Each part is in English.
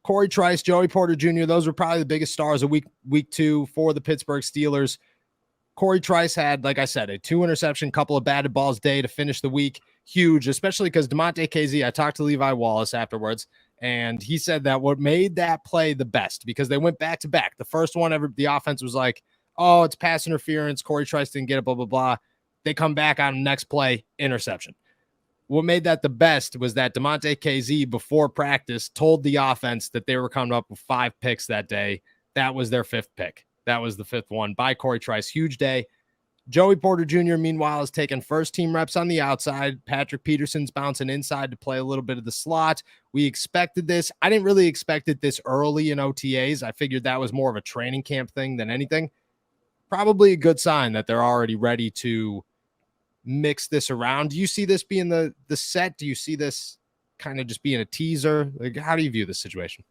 Corey Trice, Joey Porter Jr., those were probably the biggest stars of week 2 for the Pittsburgh Steelers. Corey Trice had, like I said, a 2 interception, couple of batted balls day to finish the week. Huge, especially because DeMonte KZ, I talked to Levi Wallace afterwards, and he said that what made that play the best, because they went back to back. The first one, the offense was like, oh, it's pass interference. Corey Trice didn't get it, blah, blah, blah. They come back on the next play, interception. What made that the best was that DeMonte KZ, before practice, told the offense that they were coming up with 5 picks that day. That was their 5th pick. That was the 5th one by Corey Trice. Huge day. Joey Porter Jr., meanwhile, is taking first-team reps on the outside. Patrick Peterson's bouncing inside to play a little bit of the slot. We expected this. I didn't really expect it this early in OTAs. I figured that was more of a training camp thing than anything. Probably a good sign that they're already ready to mix this around. Do you see this being the set? Do you see this kind of just being a teaser? Like, how do you view this situation?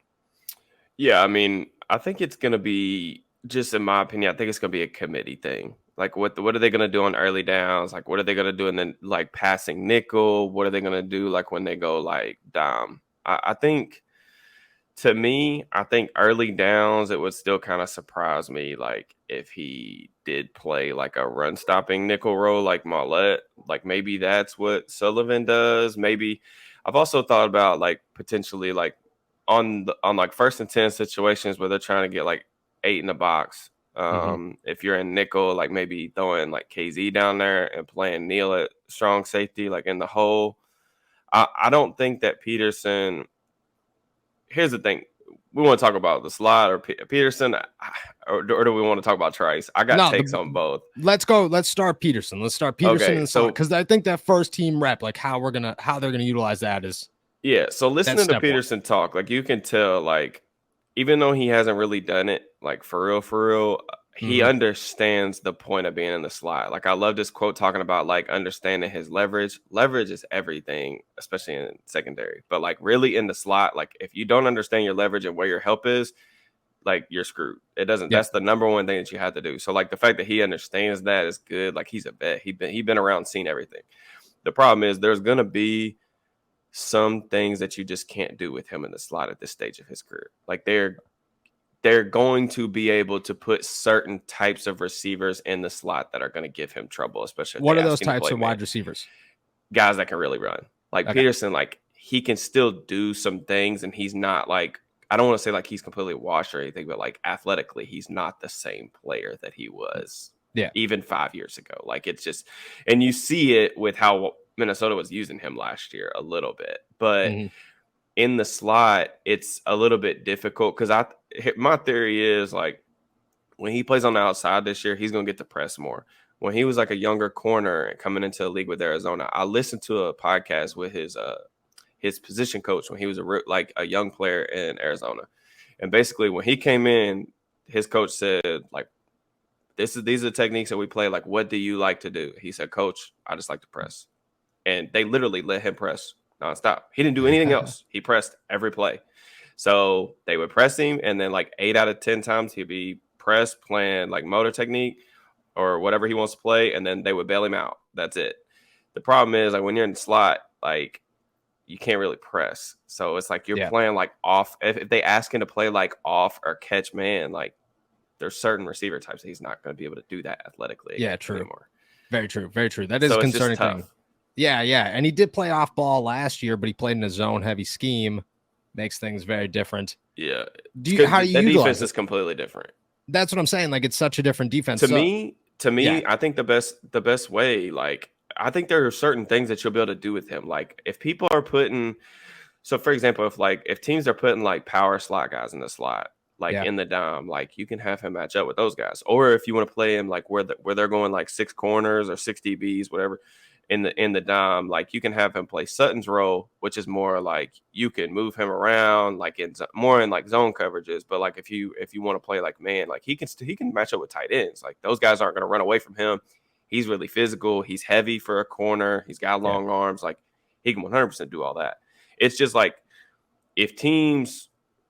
Yeah, I mean, I think it's going to be, just in my opinion, I think it's going to be a committee thing. Like, what are they going to do on early downs? Like, what are they going to do in the, like, passing nickel? What are they going to do, like, when they go, like, dime? I think, to me, I think early downs, it would still kind of surprise me, like, if he did play, like, a run-stopping nickel role like Mollett. Like, maybe that's what Sullivan does. Maybe I've also thought about, like, potentially, like, on like 1st and 10 situations where they're trying to get, like, 8 in the box. If you're in nickel, like maybe throwing like KZ down there and playing Neal at strong safety, like in the hole. I don't think that Peterson. Here's the thing: we want to talk about the slot or Peterson, or do we want to talk about Trice? I got takes on both. Let's go. Let's start Peterson. Let's start Peterson in the slot, because I think that first team rep, like how they're gonna utilize that is. Yeah. So listening to Peterson talk, like you can tell, like, even though he hasn't really done it, like for real, he understands the point of being in the slot. Like, I love this quote talking about, like, understanding his leverage. Leverage is everything, especially in secondary. But, like, really in the slot, like, if you don't understand your leverage and where your help is, like, you're screwed. It doesn't. Yeah. That's the number one thing that you have to do. So, like, the fact that he understands that is good. Like, he's a vet. He's been around, seen everything. The problem is there's going to be some things that you just can't do with him in the slot at this stage of his career. Like, they're going to be able to put certain types of receivers in the slot that are going to give him trouble, especially. What are those types of wide receivers? Guys that can really run. Like, okay. Peterson, like, he can still do some things, and he's not, like, I don't want to say like he's completely washed or anything, but like athletically, he's not the same player that he was even 5 years ago. Like, it's just, and you see it with how Minnesota was using him last year a little bit, but in the slot, it's a little bit difficult because my theory is, like, when he plays on the outside this year, he's going to get to press more. When he was like a younger corner and coming into the league with Arizona, I listened to a podcast with his position coach when he was a young player in Arizona. And basically when he came in, his coach said, like, these are the techniques that we play. Like, what do you like to do? He said, Coach, I just like to press. And they literally let him press nonstop. He didn't do anything else. He pressed every play. So they would press him, and then like 8 out of 10 times he'd be pressed, playing like motor technique or whatever he wants to play, and then they would bail him out. That's it. The problem is, like, when you're in the slot, like, you can't really press. So it's like you're playing like off. If they ask him to play like off or catch man, like, there's certain receiver types that he's not going to be able to do that athletically. Yeah, true. Anymore. Very true. Very true. That is a concerning thing. Yeah. And he did play off ball last year, but he played in a zone heavy scheme. Makes things very different. Yeah. How do you the utilize defense it? Is completely different. That's what I'm saying. Like, it's such a different defense. To me, I think the best way, like, I think there are certain things that you'll be able to do with him. Like, if people are so for example, if teams are putting like power slot guys in the slot, like in the dime, like, you can have him match up with those guys. Or if you want to play him like where they're going like 6 corners or 6 DBs, whatever, in the dime, like, you can have him play Sutton's role, which is more like you can move him around, like more in like zone coverages. But like if you want to play like man, like he can match up with tight ends. Like, those guys aren't going to run away from him. He's really physical. He's heavy for a corner. He's got long arms. Like, he can 100% do all that. It's just like, if teams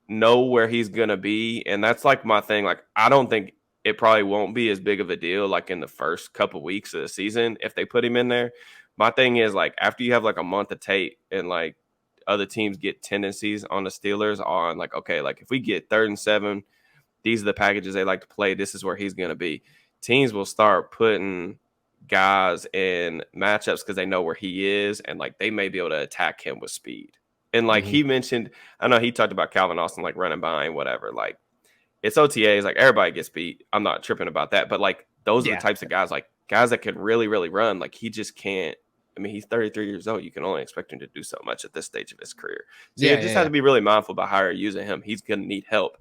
know where he's going to be, and that's like my thing. Like, I don't think it probably won't be as big of a deal like in the first couple weeks of the season if they put him in there. My thing is, like, after you have like a month of tape and like other teams get tendencies on the Steelers on like, okay, like if we get 3rd and 7, these are the packages they like to play. This is where he's going to be. Teams will start putting guys in matchups because they know where he is, and like they may be able to attack him with speed. And like he mentioned, I know he talked about Calvin Austin like running by and whatever. Like it's OTAs, like everybody gets beat. I'm not tripping about that, but like those are the types of guys, like guys that could really, really run. Like he just can't. I mean, he's 33 years old. You can only expect him to do so much at this stage of his career. So you just have to be really mindful about how you're using him. He's going to need help.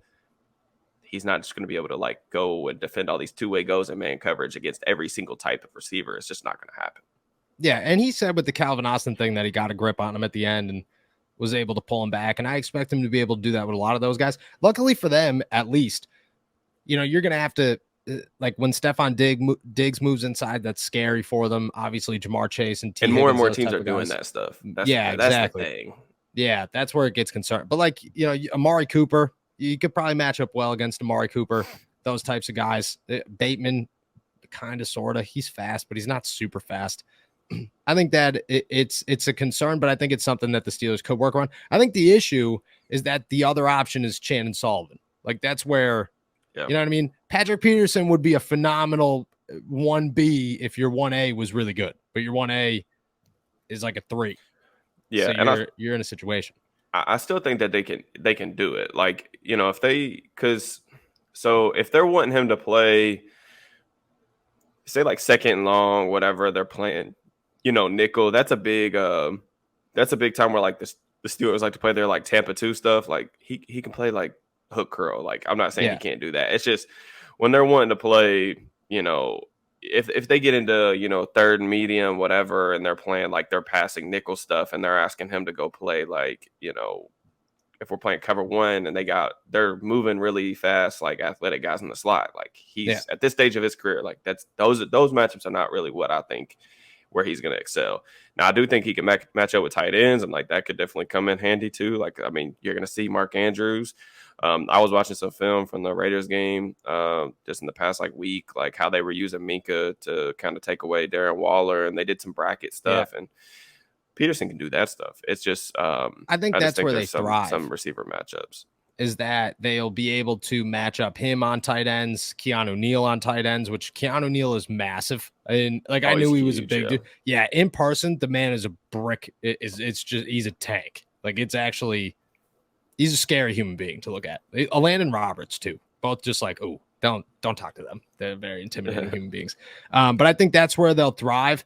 He's not just going to be able to like go and defend all these two-way goes and man coverage against every single type of receiver. It's just not going to happen. Yeah, and he said with the Calvin Austin thing that he got a grip on him at the end and was able to pull him back. And I expect him to be able to do that with a lot of those guys. Luckily for them, at least, you know, you're going to have to, like when Stephon Diggs moves inside, that's scary for them. Obviously, Jamar Chase and more and more teams are doing that stuff. That's exactly. The thing. Yeah, that's where it gets concerned. But like, you know, Amari Cooper, you could probably match up well against Amari Cooper, those types of guys. Bateman, kind of, sort of. He's fast, but he's not super fast. I think that it's a concern, but I think it's something that the Steelers could work on. I think the issue is that the other option is Chandon Sullivan. Like that's where, you know what I mean? Patrick Peterson would be a phenomenal 1B if your 1A was really good, but your 1A is like a 3. Yeah, so and you're in a situation. I still think that they can do it. Like, you know, if they're wanting him to play, say like 2nd and long, whatever they're playing, you know, nickel, that's a big time where like the Steelers like to play their like Tampa 2 stuff. Like he can play like hook curl. Like I'm not saying he can't do that. It's just when they're wanting to play, you know, if they get into, you know, 3rd and medium, whatever, and they're playing like they're passing nickel stuff and they're asking him to go play like, you know, if we're playing cover 1 and they're moving really fast, like athletic guys in the slot, like he's at this stage of his career, like those matchups are not really what I think where he's going to excel. Now I do think he can match up with tight ends, and like that could definitely come in handy too. Like, I mean, you're going to see Mark Andrews. I was watching some film from the Raiders game just in the past like week, like how they were using Minka to kind of take away Darren Waller, and they did some bracket stuff, and Peterson can do that stuff. It's just I think that's where they thrive. Some receiver matchups is that they'll be able to match up him on tight ends, Keanu Neal on tight ends, which Keanu Neal is massive. And like I knew he was a big dude. Yeah, in person, the man is a brick. It's just he's a tank. Like it's actually he's a scary human being to look at. Landon Roberts too. Both just like, oh, don't talk to them. They're very intimidating human beings. But I think that's where they'll thrive.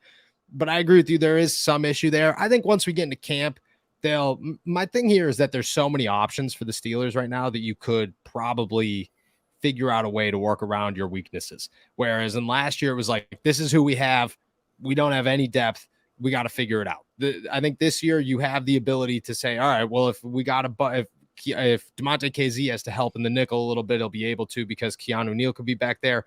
But I agree with you. There is some issue there. I think once we get into camp, my thing here is that there's so many options for the Steelers right now that you could probably figure out a way to work around your weaknesses. Whereas in last year, it was like, this is who we have. We don't have any depth. We got to figure it out. I think this year you have the ability to say, all right, well, if DeMonte KZ has to help in the nickel a little bit, he'll be able to because Keanu Neal could be back there.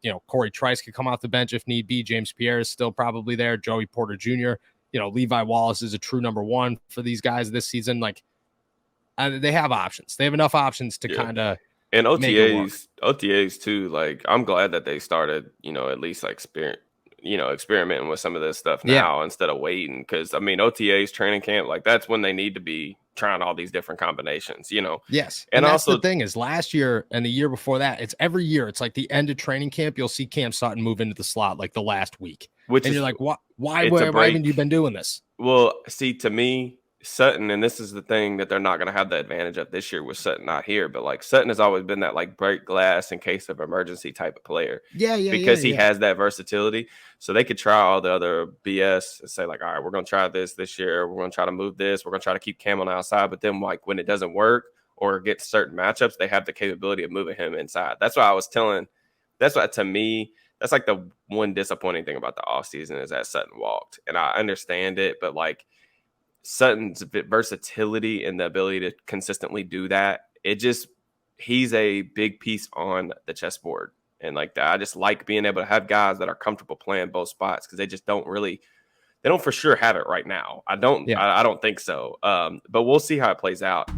You know, Corey Trice could come off the bench if need be. James Pierre is still probably there. Joey Porter Jr., you know, Levi Wallace is a true number 1 for these guys this season. Like they have options. They have enough options to kind of and OTAs too. Like I'm glad that they started, you know, at least like experimenting with some of this stuff now instead of waiting. Because I mean, OTAs training camp, like that's when they need to be trying all these different combinations, you know? Yes. And that's also the thing is last year and the year before that, it's every year. It's like the end of training camp. You'll see Cam Sutton move into the slot like the last week. You're like, why haven't you been doing this? Well, see, to me, Sutton, and this is the thing that they're not going to have the advantage of this year with Sutton not here, but like Sutton has always been that like break glass in case of emergency type of player. Because he has that versatility. So they could try all the other BS and say like, all right, we're going to try this year. We're going to try to move this. We're going to try to keep Cam on the outside. But then like when it doesn't work or get certain matchups, they have the capability of moving him inside. That's to me, that's like the one disappointing thing about the offseason is that Sutton walked. And I understand it, but like Sutton's versatility and the ability to consistently do that, he's a big piece on the chessboard. And like that, I just like being able to have guys that are comfortable playing both spots because they don't for sure have it right now. I don't think so. But we'll see how it plays out.